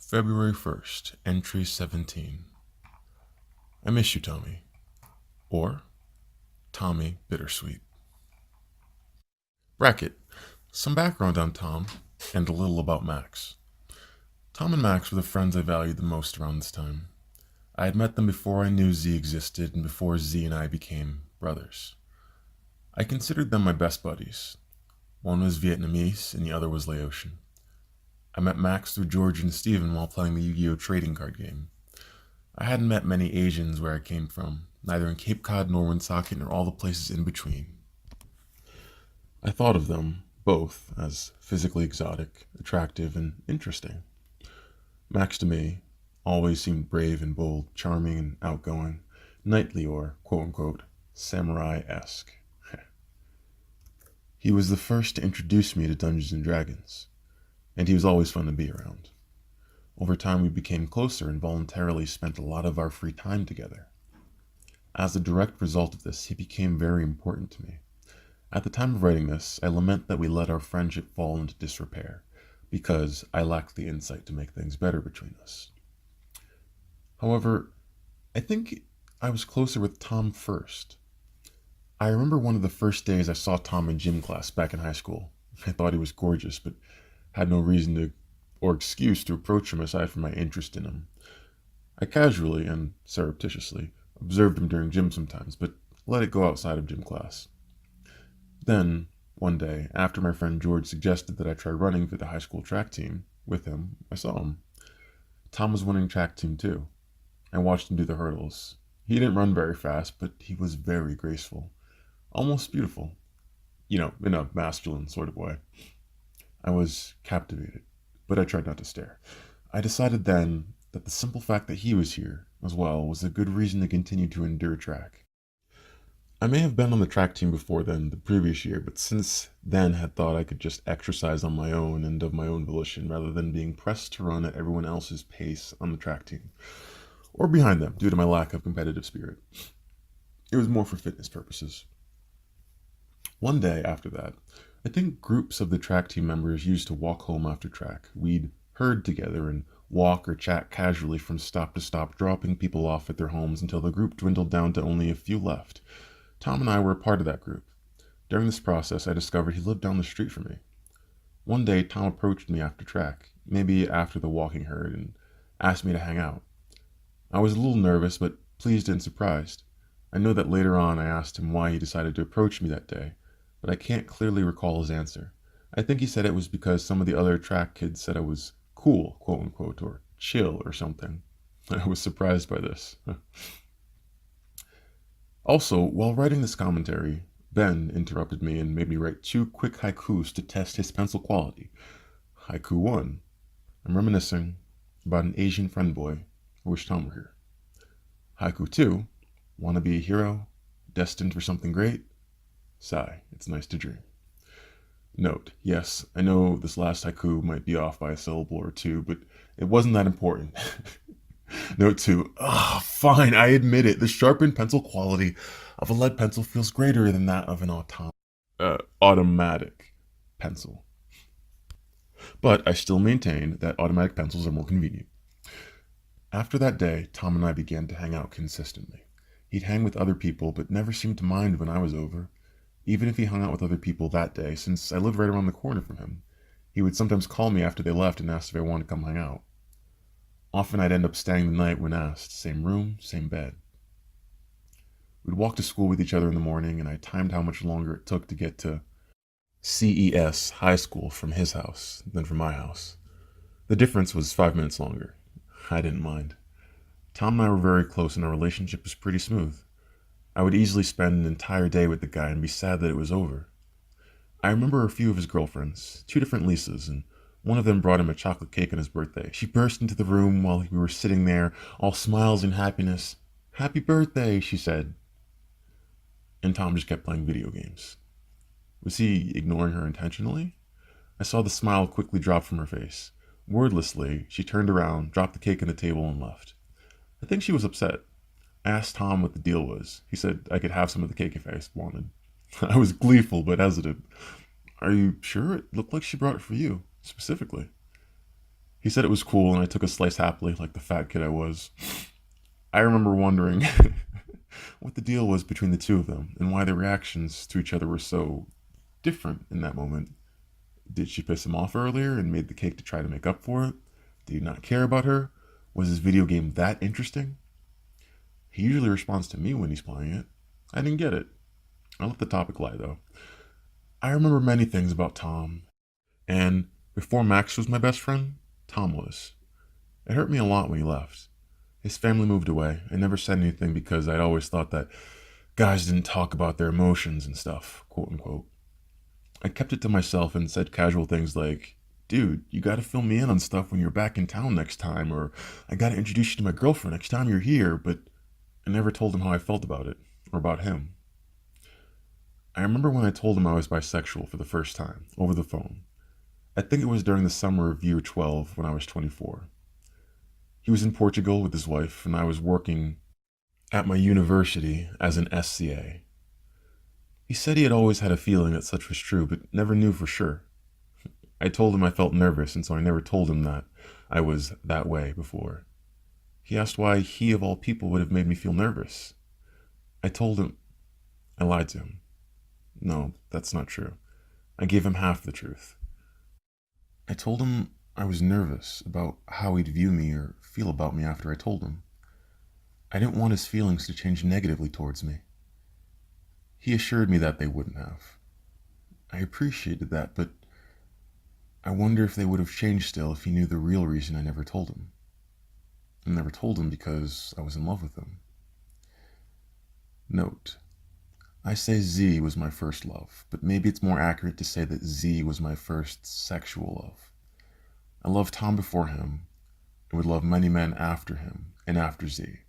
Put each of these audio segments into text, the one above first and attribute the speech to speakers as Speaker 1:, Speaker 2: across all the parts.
Speaker 1: February 1st, entry 17. I miss you, Tommy. Or Tommy Bittersweet. Bracket. Some background on Tom, and a little about Max. Tom and Max were the friends I valued the most around this time. I had met them before I knew Z existed and before Z and I became brothers. I considered them my best buddies. One was Vietnamese and the other was Laotian. I met Max through George and Steven while playing the Yu-Gi-Oh! Trading card game. I hadn't met many Asians where I came from, neither in Cape Cod nor Woonsocket nor all the places in between. I thought of them, both, as physically exotic, attractive, and interesting. Max to me always seemed brave and bold, charming and outgoing, knightly or, quote-unquote, samurai-esque. He was the first to introduce me to Dungeons & Dragons, and he was always fun to be around. Over time we became closer and voluntarily spent a lot of our free time together. As a direct result of this, he became very important to me. At the time of writing this, I lament that we let our friendship fall into disrepair, because I lacked the insight to make things better between us. However, I think I was closer with Tom first. I remember one of the first days I saw Tom in gym class back in high school. I thought he was gorgeous, but had no reason to or excuse to approach him aside from my interest in him. I casually and surreptitiously observed him during gym sometimes, but let it go outside of gym class. Then, one day, after my friend George suggested that I try running for the high school track team with him, I saw him. Tom was winning track team too. I watched him do the hurdles. He didn't run very fast, but he was very graceful. Almost beautiful. In a masculine sort of way. I was captivated, but I tried not to stare. I decided then that the simple fact that he was here, as well, was a good reason to continue to endure track. I may have been on the track team before then, the previous year, but since then had thought I could just exercise on my own and of my own volition rather than being pressed to run at everyone else's pace on the track team, or behind them due to my lack of competitive spirit. It was more for fitness purposes. One day after that, I think groups of the track team members used to walk home after track. We'd herd together and walk or chat casually from stop to stop, dropping people off at their homes until the group dwindled down to only a few left. Tom and I were a part of that group. During this process, I discovered he lived down the street from me. One day, Tom approached me after track, maybe after the walking herd, and asked me to hang out. I was a little nervous, but pleased and surprised. I know that later on I asked him why he decided to approach me that day, but I can't clearly recall his answer. I think he said it was because some of the other track kids said I was cool, quote-unquote, or chill or something. I was surprised by this. Also, while writing this commentary, Ben interrupted me and made me write 2 quick haikus to test his pencil quality. Haiku 1. I'm reminiscing about an Asian friend boy. I wish Tom were here. Haiku 2. Wanna be a hero? Destined for something great? Sigh, it's nice to dream. Note, yes, I know this last haiku might be off by a syllable or two, but it wasn't that important. Note 2, fine, I admit it. The sharpened pencil quality of a lead pencil feels greater than that of an automatic pencil. But I still maintain that automatic pencils are more convenient. After that day, Tom and I began to hang out consistently. He'd hang with other people, but never seemed to mind when I was over. Even if he hung out with other people that day, since I lived right around the corner from him, he would sometimes call me after they left and ask if I wanted to come hang out. Often I'd end up staying the night when asked. Same room, same bed. We'd walk to school with each other in the morning, and I timed how much longer it took to get to S.C.A. high school from his house than from my house. The difference was 5 minutes longer. I didn't mind. Tom and I were very close, and our relationship was pretty smooth. I would easily spend an entire day with the guy and be sad that it was over. I remember a few of his girlfriends, 2 different Lisas, and one of them brought him a chocolate cake on his birthday. She burst into the room while we were sitting there, all smiles and happiness. "Happy birthday," she said. And Tom just kept playing video games. Was he ignoring her intentionally? I saw the smile quickly drop from her face. Wordlessly, she turned around, dropped the cake on the table, and left. I think she was upset. I asked Tom what the deal was. He said I could have some of the cake if I wanted. I was gleeful but hesitant. "Are you sure? It looked like she brought it for you, specifically." He He said it was cool, and I took a slice happily, like the fat kid I was. I remember wondering what the deal was between the two of them and why their reactions to each other were so different in that moment. Did she piss him off earlier and made the cake to try to make up for it? Did he not care about her? Was his video game that interesting? He usually responds to me when he's playing it. I didn't get it. I let the topic lie, though. I remember many things about Tom, and before Max was my best friend, Tom was. It hurt me a lot when he left. His family moved away. I never said anything because I'd always thought that guys didn't talk about their emotions and stuff, quote unquote. I kept it to myself and said casual things like, dude, you gotta fill me in on stuff when you're back in town next time, or I gotta introduce you to my girlfriend next time you're here, but I never told him how I felt about it, or about him. I remember when I told him I was bisexual for the first time, over the phone. I think it was during the summer of year 12 when I was 24. He was in Portugal with his wife, and I was working at my university as an S.C.A. He said he had always had a feeling that such was true, but never knew for sure. I told him I felt nervous, and so I never told him that I was that way before. He asked why he, of all people, would have made me feel nervous. I told him I lied to him. No, that's not true. I gave him half the truth. I told him I was nervous about how he'd view me or feel about me after I told him. I didn't want his feelings to change negatively towards me. He assured me that they wouldn't have. I appreciated that, but I wonder if they would have changed still if he knew the real reason I never told him. I never told him because I was in love with him. Note, I say Z was my first love, but maybe it's more accurate to say that Z was my first sexual love. I loved Tom before him, and would love many men after him and after Z.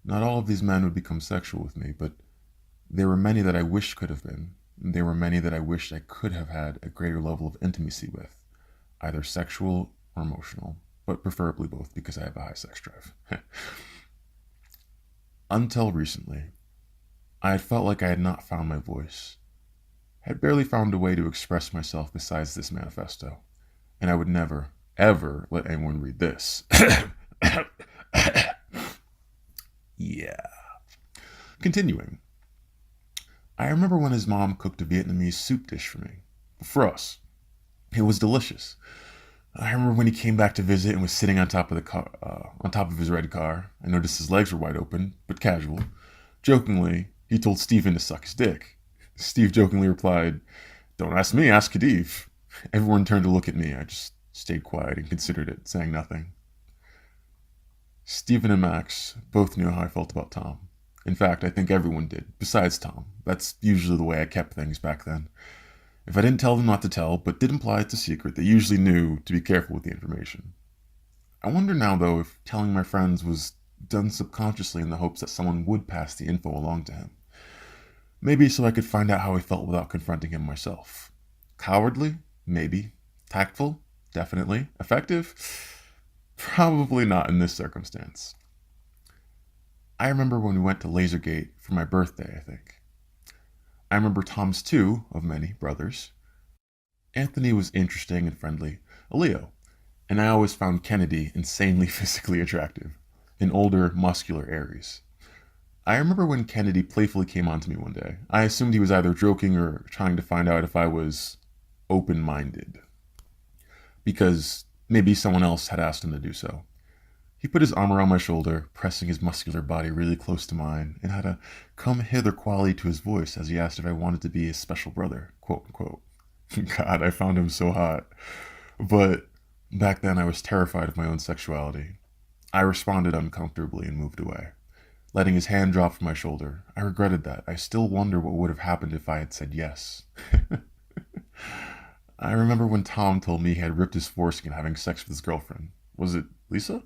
Speaker 1: Not all of these men would become sexual with me, but there were many that I wished could have been, and there were many that I wished I could have had a greater level of intimacy with, either sexual or emotional, but preferably both because I have a high sex drive. Until recently, I had felt like I had not found my voice. I had barely found a way to express myself besides this manifesto, and I would never, ever let anyone read this. Yeah. Continuing. I remember when his mom cooked a Vietnamese soup dish for me. For us. It was delicious. I remember when he came back to visit and was sitting on top of the car, on top of his red car. I noticed his legs were wide open, but casual. Jokingly, he told Stephen to suck his dick. Steve jokingly replied, "Don't ask me, ask Khedive." Everyone turned to look at me. I just stayed quiet and considered it, saying nothing. Stephen and Max both knew how I felt about Tom. In fact, I think everyone did, besides Tom. That's usually the way I kept things back then. If I didn't tell them not to tell, but did imply it's a secret, they usually knew to be careful with the information. I wonder now, though, if telling my friends was done subconsciously in the hopes that someone would pass the info along to him. Maybe so I could find out how he felt without confronting him myself. Cowardly? Maybe. Tactful? Definitely. Effective? Probably not in this circumstance. I remember when we went to Lasergate for my birthday, I think. I remember Tom's two, of many, brothers. Anthony was interesting and friendly, a Leo, and I always found Kennedy insanely physically attractive, an older, muscular Aries. I remember when Kennedy playfully came on to me one day. I assumed he was either joking or trying to find out if I was open-minded, because maybe someone else had asked him to do so. He put his arm around my shoulder, pressing his muscular body really close to mine, and had a come-hither quality to his voice as he asked if I wanted to be his special brother, quote-unquote. God, I found him so hot. But back then I was terrified of my own sexuality. I responded uncomfortably and moved away, letting his hand drop from my shoulder. I regretted that. I still wonder what would have happened if I had said yes. I remember when Tom told me he had ripped his foreskin having sex with his girlfriend. Was it Lisa?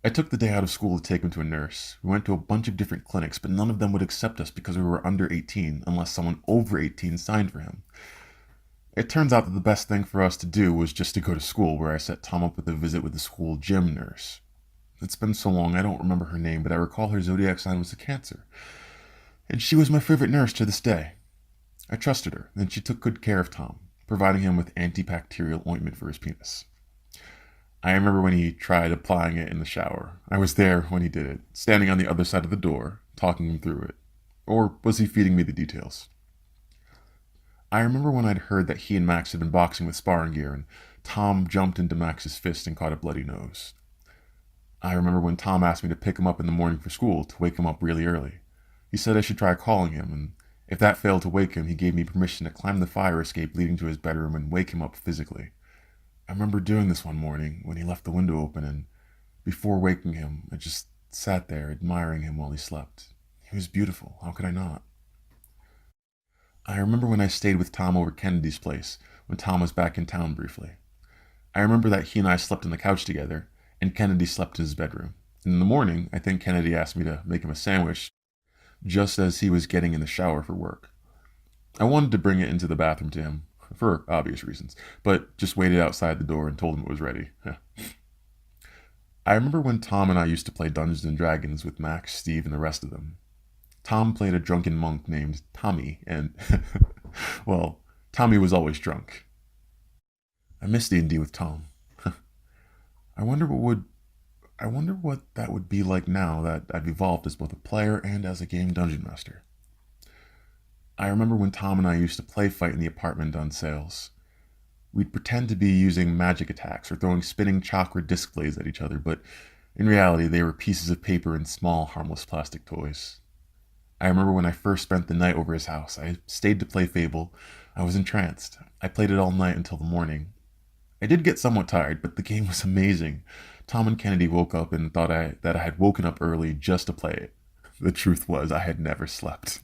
Speaker 1: I took the day out of school to take him to a nurse. We went to a bunch of different clinics, but none of them would accept us because we were under 18 unless someone over 18 signed for him. It turns out that the best thing for us to do was just to go to school, where I set Tom up with a visit with the school gym nurse. It's been so long, I don't remember her name, but I recall her zodiac sign was a Cancer. And she was my favorite nurse to this day. I trusted her, and she took good care of Tom, providing him with antibacterial ointment for his penis. I remember when he tried applying it in the shower. I was there when he did it, standing on the other side of the door, talking him through it. Or was he feeding me the details? I remember when I'd heard that he and Max had been boxing with sparring gear, and Tom jumped into Max's fist and caught a bloody nose. I remember when Tom asked me to pick him up in the morning for school to wake him up really early. He said I should try calling him, and if that failed to wake him, he gave me permission to climb the fire escape leading to his bedroom and wake him up physically. I remember doing this one morning when he left the window open, and before waking him, I just sat there admiring him while he slept. He was beautiful. How could I not? I remember when I stayed with Tom over Kennedy's place when Tom was back in town briefly. I remember that he and I slept on the couch together, and Kennedy slept in his bedroom. And in the morning, I think Kennedy asked me to make him a sandwich just as he was getting in the shower for work. I wanted to bring it into the bathroom to him, for obvious reasons, but just waited outside the door and told him it was ready. I remember when Tom and I used to play Dungeons and Dragons with Max, Steve, and the rest of them. Tom played a drunken monk named Tommy, and, well, Tommy was always drunk. I miss D&D with Tom. I wonder what would I wonder what that would be like now that I've evolved as both a player and as a game dungeon master. I remember when Tom and I used to play fight in the apartment on sales. We'd pretend to be using magic attacks or throwing spinning chakra disc blades at each other, but in reality they were pieces of paper and small, harmless plastic toys. I remember when I first spent the night over his house. I stayed to play Fable. I was entranced. I played it all night until the morning. I did get somewhat tired, but the game was amazing. Tom and Kennedy woke up and thought that I had woken up early just to play it. The truth was, I had never slept.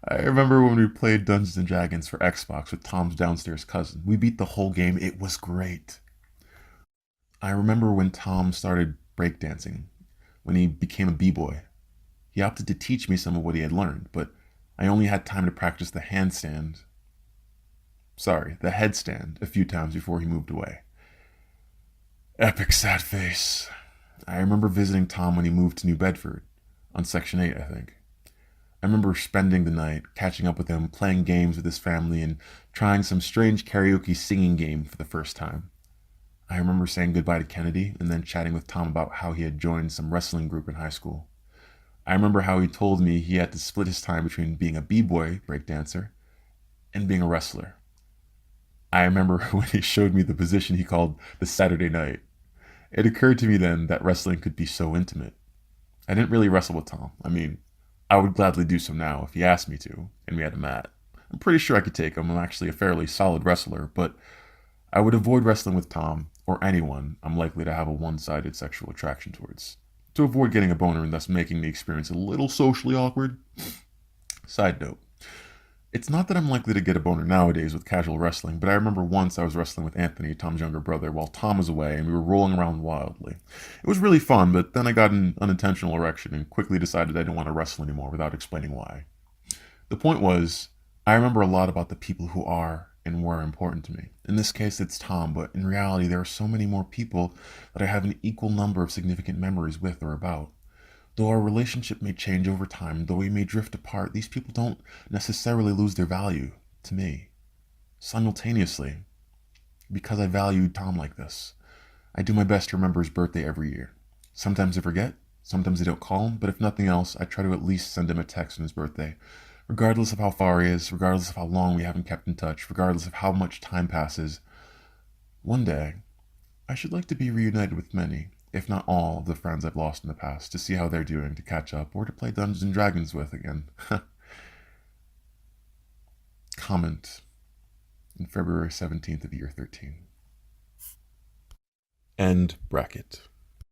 Speaker 1: I remember when we played Dungeons and Dragons for Xbox with Tom's downstairs cousin. We beat the whole game. It was great. I remember when Tom started breakdancing, when he became a b-boy. He opted to teach me some of what he had learned, but I only had time to practice the headstand a few times before he moved away. Epic sad face. I remember visiting Tom when he moved to New Bedford, on Section 8, I think. I remember spending the night, catching up with him, playing games with his family, and trying some strange karaoke singing game for the first time. I remember saying goodbye to Kennedy and then chatting with Tom about how he had joined some wrestling group in high school. I remember how he told me he had to split his time between being a b-boy breakdancer and being a wrestler. I remember when he showed me the position he called the Saturday night. It occurred to me then that wrestling could be so intimate. I didn't really wrestle with Tom. I mean, I would gladly do so now if he asked me to, and we had a mat. I'm pretty sure I could take him. I'm actually a fairly solid wrestler, but I would avoid wrestling with Tom or anyone I'm likely to have a one-sided sexual attraction towards, to avoid getting a boner and thus making the experience a little socially awkward. Side note. It's not that I'm likely to get a boner nowadays with casual wrestling, but I remember once I was wrestling with Anthony, Tom's younger brother, while Tom was away and we were rolling around wildly. It was really fun, but then I got an unintentional erection and quickly decided I didn't want to wrestle anymore without explaining why. The point was, I remember a lot about the people who are and were important to me. In this case, it's Tom, but in reality, there are so many more people that I have an equal number of significant memories with or about. Though our relationship may change over time, though we may drift apart, these people don't necessarily lose their value to me. Simultaneously, because I valued Tom like this, I do my best to remember his birthday every year. Sometimes I forget, sometimes I don't call him, but if nothing else, I try to at least send him a text on his birthday. Regardless of how far he is, regardless of how long we haven't kept in touch, regardless of how much time passes, one day, I should like to be reunited with many, if not all, of the friends I've lost in the past, to see how they're doing, to catch up, or to play Dungeons and Dragons with again. Comment in February 17th of year 13. End bracket.